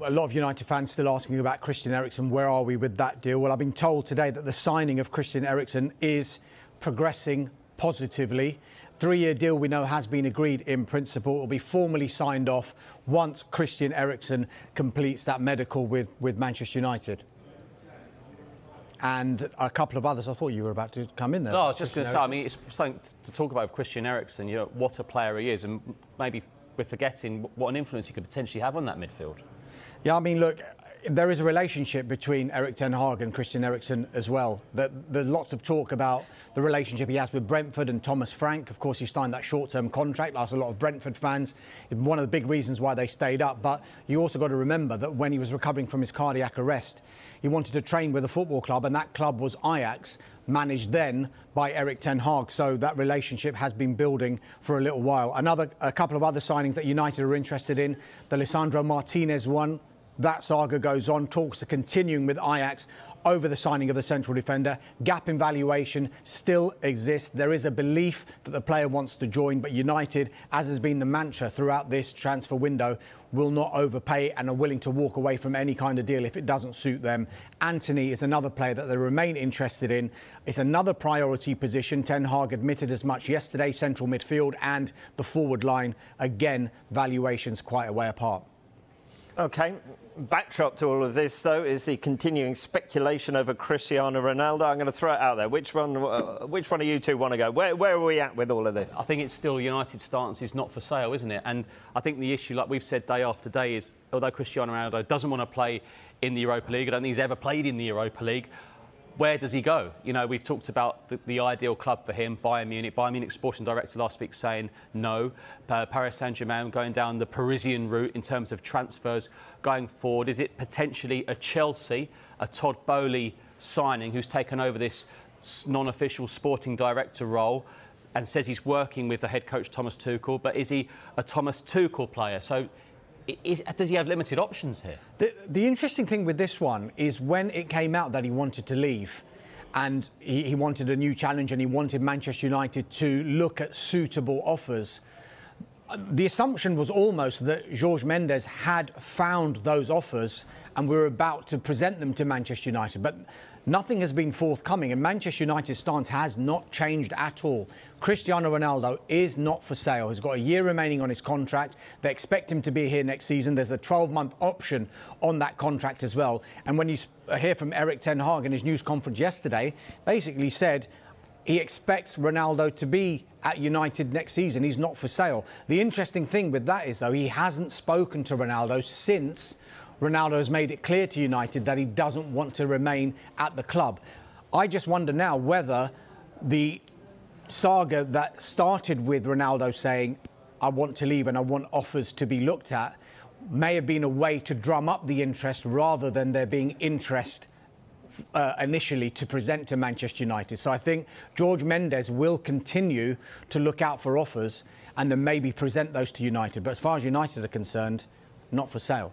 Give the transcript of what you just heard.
A lot of United fans still asking about Christian Eriksen. Where are we with that deal? Well, I've been told today that the signing of Christian Eriksen is progressing positively. 3-year deal we know has been agreed in principle. It will be formally signed off once Christian Eriksen completes that medical with Manchester United. And a couple of others. I thought you were about to come in there. No, I was just going to say, I mean, it's something to talk about with Christian Eriksen, you know, what a player he is, and maybe we're forgetting what an influence he could potentially have on that midfield. Yeah, I mean, look, there is a relationship between Erik ten Hag and Christian Eriksen as well. There's lots of talk about the relationship he has with Brentford and Thomas Frank. Of course, he signed that short-term contract. That's a lot of Brentford fans. One of the big reasons why they stayed up. But you also got to remember that when he was recovering from his cardiac arrest, he wanted to train with a football club, and that club was Ajax, managed then by Erik ten Hag. So that relationship has been building for a little while. A couple of other signings that United are interested in, the Lisandro Martinez one. That saga goes on. Talks are continuing with Ajax over the signing of the central defender. Gap in valuation still exists. There is a belief that the player wants to join, but United, as has been the mantra throughout this transfer window, will not overpay and are willing to walk away from any kind of deal if it doesn't suit them. Antony is another player that they remain interested in. It's another priority position. Ten Hag admitted as much yesterday. Central midfield and the forward line. Again, valuations quite a way apart. OK. Backdrop to all of this, though, is the continuing speculation over Cristiano Ronaldo. I'm going to throw it out there. Which one of you two want to go? Where are we at with all of this? I think it's still United's stance is not for sale, isn't it? And I think the issue, like we've said day after day, is although Cristiano Ronaldo doesn't want to play in the Europa League, I don't think he's ever played in the Europa League. Where does he go? You know, we've talked about the ideal club for him, Bayern Munich. Bayern Munich sporting director last week saying no. Paris Saint-Germain going down the Parisian route in terms of transfers going forward. Is it potentially a Chelsea, a Todd Boehly signing who's taken over this non-official sporting director role and says he's working with the head coach Thomas Tuchel, but is he a Thomas Tuchel player? So does he have limited options here? The interesting thing with this one is when it came out that he wanted to leave and he wanted a new challenge and he wanted Manchester United to look at suitable offers, the assumption was almost that Jorge Mendes had found those offers and we were about to present them to Manchester United. But nothing has been forthcoming, and Manchester United's stance has not changed at all. Cristiano Ronaldo is not for sale. He's got a year remaining on his contract. They expect him to be here next season. There's a 12-month option on that contract as well. And when you hear from Erik ten Hag in his news conference yesterday, basically said he expects Ronaldo to be at United next season. He's not for sale. The interesting thing with that is, though, he hasn't spoken to Ronaldo since Ronaldo has made it clear to United that he doesn't want to remain at the club. I just wonder now whether the saga that started with Ronaldo saying, I want to leave and I want offers to be looked at, may have been a way to drum up the interest rather than there being interest initially to present to Manchester United. So I think Jorge Mendes will continue to look out for offers and then maybe present those to United. But as far as United are concerned, not for sale.